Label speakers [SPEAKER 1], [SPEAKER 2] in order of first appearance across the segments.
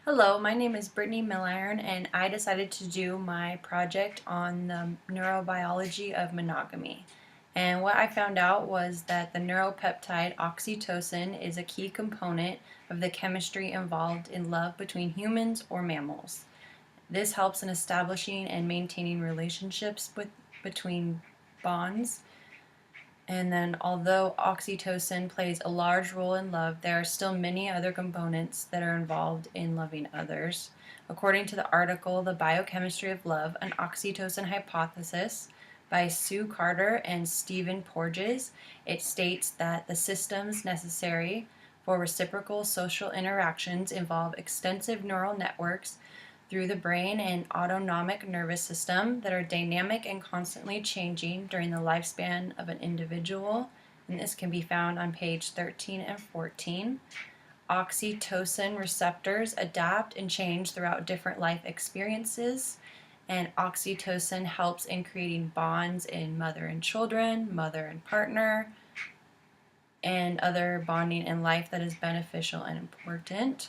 [SPEAKER 1] Hello, my name is Brittany Milliron, and I decided to do my project on the neurobiology of monogamy. And what I found out was that the neuropeptide oxytocin is a key component of the chemistry involved in love between humans or mammals. This helps in establishing and maintaining relationships between bonds. And then, although oxytocin plays a large role in love, there are still many other components that are involved in loving others. According to the article, The Biochemistry of Love, an Oxytocin Hypothesis by Sue Carter and Stephen Porges, it states that the systems necessary for reciprocal social interactions involve extensive neural networks through the brain and autonomic nervous system that are dynamic and constantly changing during the lifespan of an individual. And this can be found on page 13 and 14. Oxytocin receptors adapt and change throughout different life experiences, and oxytocin helps in creating bonds in mother and children, mother and partner, and other bonding in life that is beneficial and important.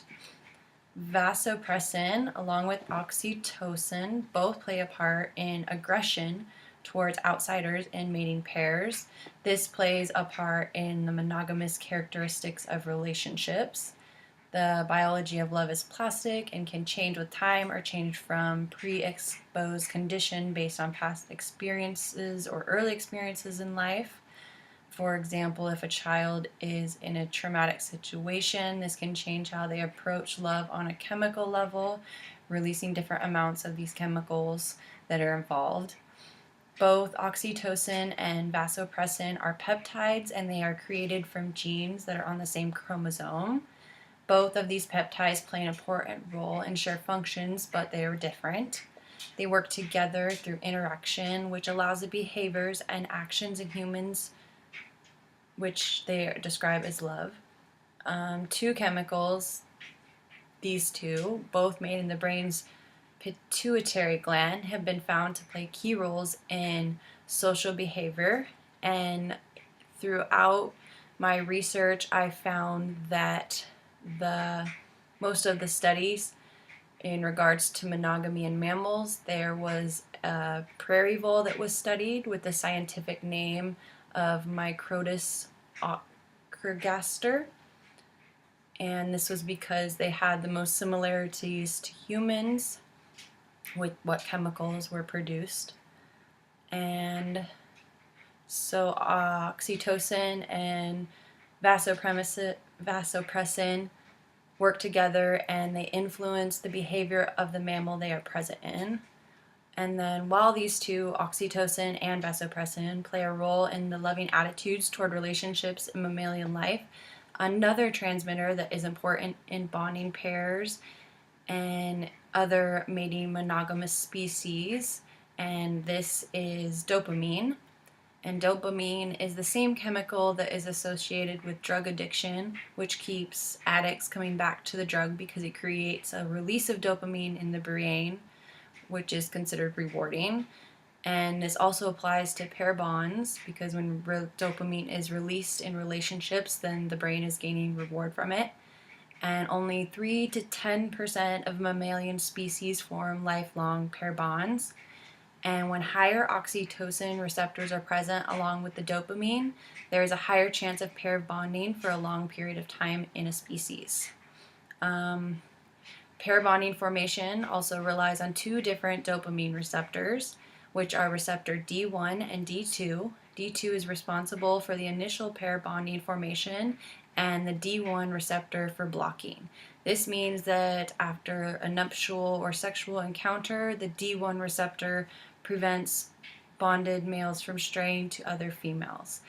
[SPEAKER 1] Vasopressin, along with oxytocin, both play a part in aggression towards outsiders in mating pairs. This plays a part in the monogamous characteristics of relationships. The biology of love is plastic and can change with time or change from pre-exposed condition based on past experiences or early experiences in life. For example, if a child is in a traumatic situation, this can change how they approach love on a chemical level, releasing different amounts of these chemicals that are involved. Both oxytocin and vasopressin are peptides, and they are created from genes that are on the same chromosome. Both of these peptides play an important role and share functions, but they are different. They work together through interaction, which allows the behaviors and actions in humans which they describe as love. Two chemicals, these two, both made in the brain's pituitary gland, have been found to play key roles in social behavior. And throughout my research, I found that most of the studies in regards to monogamy in mammals, there was a prairie vole that was studied with the scientific name of Microtus ochrgaster, and this was because they had the most similarities to humans with what chemicals were produced. And so oxytocin and vasopressin work together, and they influence the behavior of the mammal they are present in. And then while these two, oxytocin and vasopressin, play a role in the loving attitudes toward relationships in mammalian life, another transmitter that is important in bonding pairs and other mating monogamous species, and this is dopamine. And dopamine is the same chemical that is associated with drug addiction, which keeps addicts coming back to the drug because it creates a release of dopamine in the brain, which is considered rewarding. And this also applies to pair bonds, because when dopamine is released in relationships, then the brain is gaining reward from it. And only 3 to 10% of mammalian species form lifelong pair bonds. And when higher oxytocin receptors are present along with the dopamine, there is a higher chance of pair bonding for a long period of time in a species. Pair bonding formation also relies on two different dopamine receptors, which are receptor D1 and D2. D2 is responsible for the initial pair bonding formation, and the D1 receptor for blocking. This means that after a nuptial or sexual encounter, the D1 receptor prevents bonded males from straying to other females.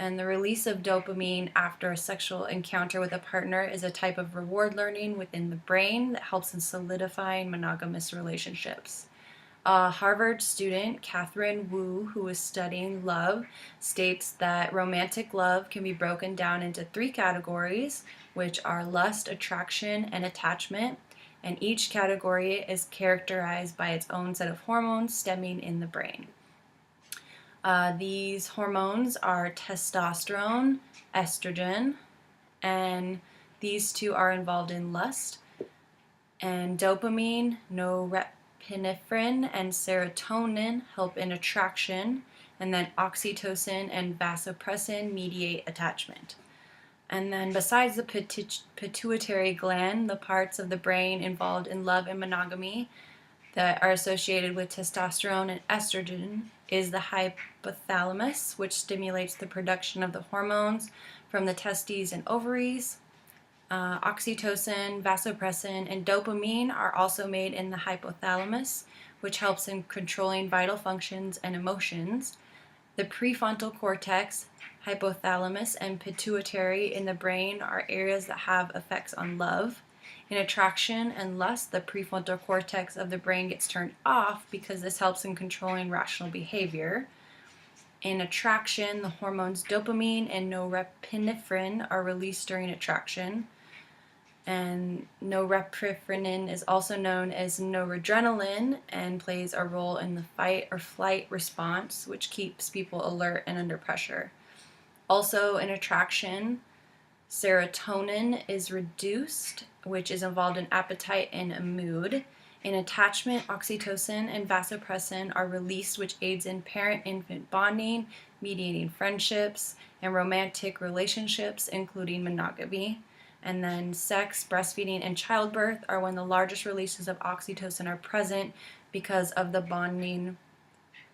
[SPEAKER 1] And the release of dopamine after a sexual encounter with a partner is a type of reward learning within the brain that helps in solidifying monogamous relationships. A Harvard student, Catherine Wu, who was studying love, states that romantic love can be broken down into 3 categories, which are lust, attraction, and attachment. And each category is characterized by its own set of hormones stemming in the brain. These hormones are testosterone, estrogen, and these two are involved in lust. And dopamine, norepinephrine, and serotonin help in attraction. And then oxytocin and vasopressin mediate attachment. And then besides the pituitary gland, the parts of the brain involved in love and monogamy that are associated with testosterone and estrogen is the hypothalamus, which stimulates the production of the hormones from the testes and ovaries. Oxytocin, vasopressin, and dopamine are also made in the hypothalamus, which helps in controlling vital functions and emotions. The prefrontal cortex, hypothalamus, and pituitary in the brain are areas that have effects on love. In attraction and lust, the prefrontal cortex of the brain gets turned off because this helps in controlling rational behavior. In attraction, the hormones dopamine and norepinephrine are released during attraction. And norepinephrine is also known as noradrenaline and plays a role in the fight or flight response, which keeps people alert and under pressure. Also, in attraction, serotonin is reduced, which is involved in appetite and mood. In attachment, oxytocin and vasopressin are released, which aids in parent-infant bonding, mediating friendships, and romantic relationships, including monogamy. And then sex, breastfeeding, and childbirth are when the largest releases of oxytocin are present because of the bonding,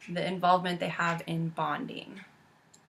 [SPEAKER 1] the involvement they have in bonding.